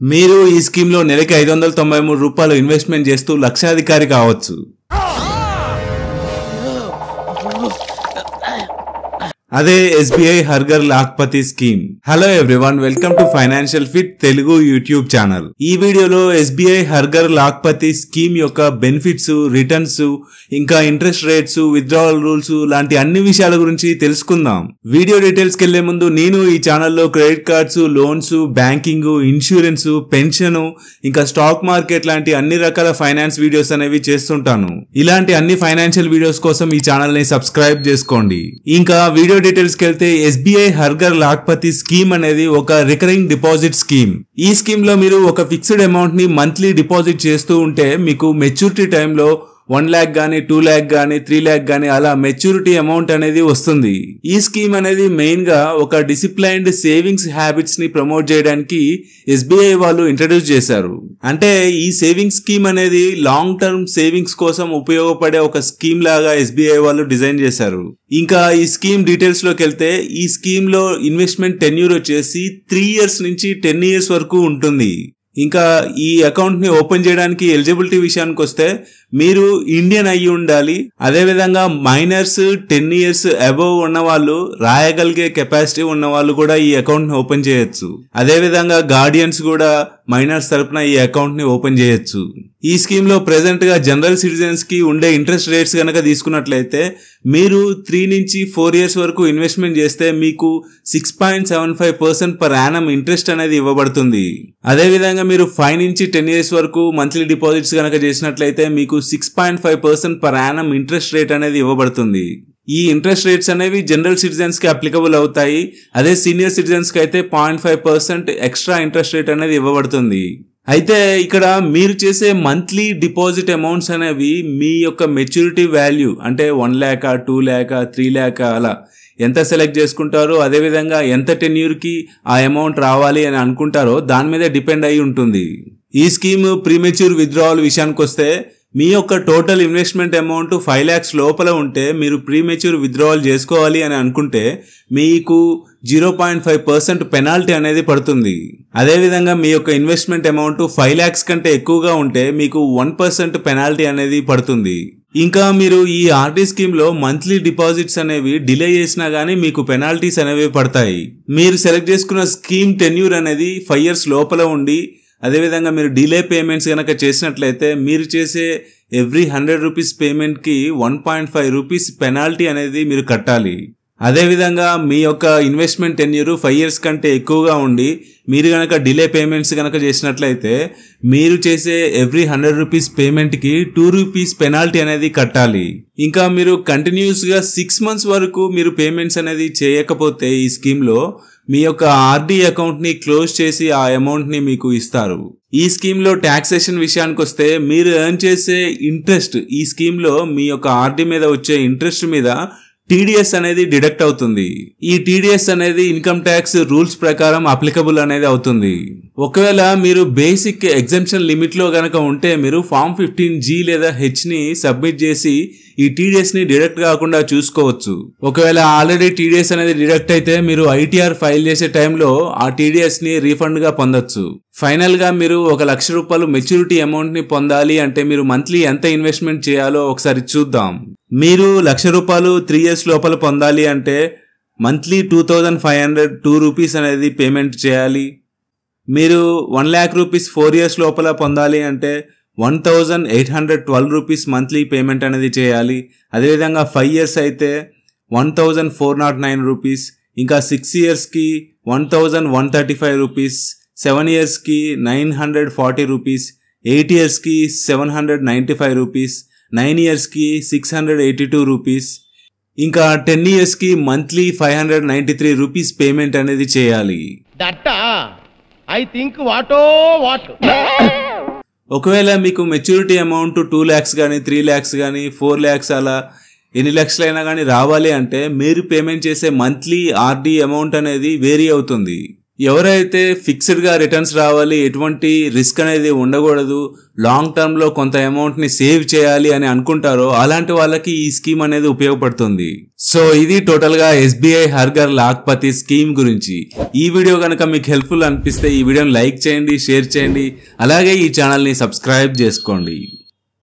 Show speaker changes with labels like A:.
A: మీరు ఈ స్కీమ్ లో నెలకి 593 రూపాయలు ఇన్వెస్ట్మెంట్ చేస్తూ లక్షాధికారి కావచ్చు. అదే SBI Har Ghar Lakhpati scheme. Hello everyone, welcome to Financial Fit Telugu YouTube channel. ఈ వీడియోలో SBI హర్ ఘర్ లాఖ్పతి స్కీమ్ యొక్క బెనిఫిట్స్, రిటర్న్స్, ఇంకా ఇంట్రెస్ట్ రేట్స్, విత్డ్రావల్ రూల్స్ లాంటి అన్ని విషయాల గురించి తెలుసుకుందాం. వీడియో డీటెయిల్స్ కెళ్లే ముందు నేను ఈ ఛానల్లో credit cards, loans, banking, insurance, pension, ఇంకా స్టాక్ మార్కెట్ లాంటి అన్ని రకాల ఫైనాన్స్ వీడియోస్ అనేవి చేస్తుంటాను. ఇలాంటి అన్ని ఫైనాన్షియల్ వీడియోస్ కోసం ఈ ఛానల్ ని సబ్స్క్రైబ్ చేసుకోండి. ఇంకా వీడియో డీటెయిల్స్ కి వెళ్తే SBI హర్ ఘర్ లాఖ్పతి స్కీమ్ అనేది ఒక రికరింగ్ డిపాజిట్ స్కీమ్. ఈ స్కీమ్ లో మీరు ఒక ఫిక్స్డ్ అమౌంట్ ని మంత్లీ డిపాజిట్ చేస్తూ ఉంటే మీకు మెచ్యూరిటీ టైంలో 1 lakh గానీ 2 lakh గానీ 3 lakh గానీ అలా మెచ్యూరిటీ అమౌంట్ అనేది వస్తుంది. ఈ స్కీమ్ అనేది మెయిన్ గా ఒక డిసిప్లైన్డ్ సేవింగ్స్ హ్యాబిట్స్ ని ప్రమోట్ చేయడానికి SBI వాళ్ళు ఇంట్రడ్యూస్ చేశారు. అంటే ఈ సేవింగ్స్ స్కీమ్ అనేది లాంగ్ టర్మ్ సేవింగ్స్ కోసం ఉపయోగపడే ఒక స్కీమ్ లాగా SBI వాళ్ళు డిజైన్ చేశారు. ఇంకా ఈ స్కీమ్ డీటెయిల్స్ లోకి వెళ్తే ఈ స్కీమ్ లో ఇన్వెస్ట్మెంట్ టెన్యూర్ వచ్చేసి 3 years నుంచి 10 years వరకు ఉంటుంది. ఇంకా ఈ అకౌంట్ ని ఓపెన్ చేయడానికి ఎలిజిబిలిటీ విషయానికి వస్తే మీరు ఇండియన్ అయ్యి ఉండాలి. అదేవిధంగా మైనర్స్ 10 years అబవ్ ఉన్న వాళ్ళు, రాయగలిగే కెపాసిటీ ఉన్న వాళ్ళు కూడా ఈ అకౌంట్ ని ఓపెన్ చేయొచ్చు. అదేవిధంగా గార్డియన్స్ కూడా మైనర్స్ తరపున ఈ అకౌంట్ ని ఓపెన్ చేయొచ్చు. ఈ స్కీమ్ లో ప్రెసెంట్ గా జనరల్ సిటిజన్స్ కి ఉండే ఇంట్రెస్ట్ రేట్స్ కనుక తీసుకున్నట్లయితే మీరు 3 నుంచి 4 years వరకు ఇన్వెస్ట్మెంట్ చేస్తే మీకు 6.75% పర్ యానం ఇంట్రెస్ట్ అనేది ఇవ్వబడుతుంది. అదేవిధంగా మీరు 5 నుంచి 10 years వరకు మంత్లీ డిపాజిట్స్ కనుక చేసినట్లయితే మీకు 6.5% పర్ యానం ఇంట్రెస్ట్ రేట్ అనేది ఇవ్వబడుతుంది. ఈ ఇంట్రెస్ట్ రేట్స్ అనేవి జనరల్ సిటిజన్స్ కి అప్లికబుల్ అవుతాయి. అదే సీనియర్ సిటిజన్స్ కి అయితే 0.5% ఎక్స్ట్రా ఇంట్రెస్ట్ రేట్ అనేది ఇవ్వబడుతుంది. అయితే ఇక్కడ మీరు చేసే మంత్లీ డిపాజిట్ అమౌంట్స్ అనేవి మీ యొక్క మెచ్యూరిటీ వాల్యూ అంటే 1 lakh, 2 lakh, 3 lakh అలా ఎంత సెలెక్ట్ చేసుకుంటారో, అదేవిధంగా ఎంత టెన్యూర్ కి ఆ అమౌంట్ రావాలి అని అనుకుంటారో దాని మీద డిపెండ్ అయి ఉంటుంది. ఈ స్కీమ్ ప్రీమెచ్యూర్ విత్డ్రావల్ విషయానికి వస్తే మీ యొక్క టోటల్ ఇన్వెస్ట్మెంట్ అమౌంట్ 5 lakhs లోపల ఉంటే మీరు ప్రీమెచ్యూర్ విత్డ్రావల్ చేసుకోవాలి అని అనుకుంటే మీకు 0.5% పెనాల్టీ అనేది పడుతుంది. అదేవిధంగా మీ యొక్క ఇన్వెస్ట్మెంట్ అమౌంట్ 5 lakhs కంటే ఎక్కువగా ఉంటే మీకు 1% పెనాల్టీ అనేది పడుతుంది. ఇంకా మీరు ఈ RD స్కీమ్ లో మంత్లీ డిపాజిట్స్ అనేవి డిలే చేసినా గానీ మీకు పెనాల్టీస్ అనేవి పడతాయి. మీరు సెలెక్ట్ చేసుకున్న స్కీమ్ టెన్యూర్ అనేది 5 years లోపల ఉండి, అదేవిధంగా మీరు డిలే పేమెంట్స్ కనుక చేసినట్లయితే మీరు చేసే ఎవ్రీ 100 rupees పేమెంట్ కి 1.5 rupees పెనాల్టీ అనేది మీరు కట్టాలి. అదేవిధంగా మీ యొక్క ఇన్వెస్ట్మెంట్ టెన్యూర్ 5 years కంటే ఎక్కువగా ఉండి మీరు గనక డిలే పేమెంట్స్ కనుక చేసినట్లయితే మీరు చేసే ఎవ్రీ 100 rupees పేమెంట్ కి 2 rupees పెనాల్టీ అనేది కట్టాలి. ఇంకా మీరు కంటిన్యూస్ గా 6 months వరకు మీరు పేమెంట్స్ అనేది చేయకపోతే ఈ స్కీమ్ లో మీ యొక్క RD అకౌంట్ ని క్లోజ్ చేసి ఆ అమౌంట్ ని మీకు ఇస్తారు. ఈ స్కీమ్ లో టాక్సేషన్ విషయానికి వస్తే మీరు ఎర్న్ చేసే ఇంట్రెస్ట్ ఈ స్కీమ్ లో మీ యొక్క RD మీద వచ్చే ఇంట్రెస్ట్ మీద TDS అనేది డిడక్ట్ అవుతుంది. ఈ TDS అనేది ఇన్కమ్ ట్యాక్స్ రూల్స్ ప్రకారం అప్లికబుల్ అనేది అవుతుంది. ఒకవేళ మీరు బేసిక్ ఎగ్జంప్షన్ లిమిట్ లో గనక ఉంటే మీరు ఫామ్ 15G లేదా H ని సబ్మిట్ చేసి ఈ TDS ని డిడక్ట్ కాకుండా చూసుకోవచ్చు. ఒకవేళ ఆల్రెడీ TDS అనేది డిడక్ట్ అయితే మీరు ITR ఫైల్ చేసే టైంలో ఆ TDS ని రీఫండ్ గా పొందొచ్చు. ఫైనల్ గా మీరు 1 lakh రూపాయలు మెచ్యూరిటీ అమౌంట్ ని పొందాలి అంటే మీరు మంత్లీ ఎంత ఇన్వెస్ట్మెంట్ చేయాలో ఒకసారి చూద్దాం. మీరు 1 lakh రూపాయలు 3 years లోపల పొందాలి అంటే మంత్లీ 2502 rupees అనేది పేమెంట్ చేయాలి. మీరు 1 lakh rupees 4 years లోపల పొందాలి అంటే 1812 rupees మంత్లీ పేమెంట్ అనేది చేయాలి. అదేవిధంగా 5 years అయితే 1409 rupees, ఇంకా 6 years కి 1135 rupees, 7 years కి 940 rupees, 8 years కి 795 rupees, 9 years కి 682 rupees, ఇంకా 10 years కి మంత్లీ 593 rupees పేమెంట్ అనేది చేయాలి. ఒకవేళ మీకు మెచ్యూరిటీ అమౌంట్ 2 lakhs కానీ 3 lakhs కానీ 4 lakhs అలా ఎన్ని లక్షలైనా కానీ రావాలి అంటే మీరు పేమెంట్ చేసే మంత్లీ RD అమౌంట్ అనేది వేరీ అవుతుంది. ఎవరైతే ఫిక్స్డ్ గా రిటర్న్స్ రావాలి, ఎటువంటి రిస్క్ అనేది ఉండకూడదు, లాంగ్ టర్మ్ లో కొంత అమౌంట్ ని సేవ్ చేయాలి అని అనుకుంటారో అలాంటి వాళ్ళకి ఈ స్కీమ్ అనేది ఉపయోగపడుతుంది. సో ఇది టోటల్ గా SBI her Ghar Lakhpati scheme గురించి. ఈ వీడియో కనుక మీకు హెల్ప్ఫుల్ అనిపిస్తే ఈ వీడియోని లైక్ చేయండి, షేర్ చేయండి, అలాగే ఈ ఛానల్ ని సబ్స్క్రైబ్ చేసుకోండి.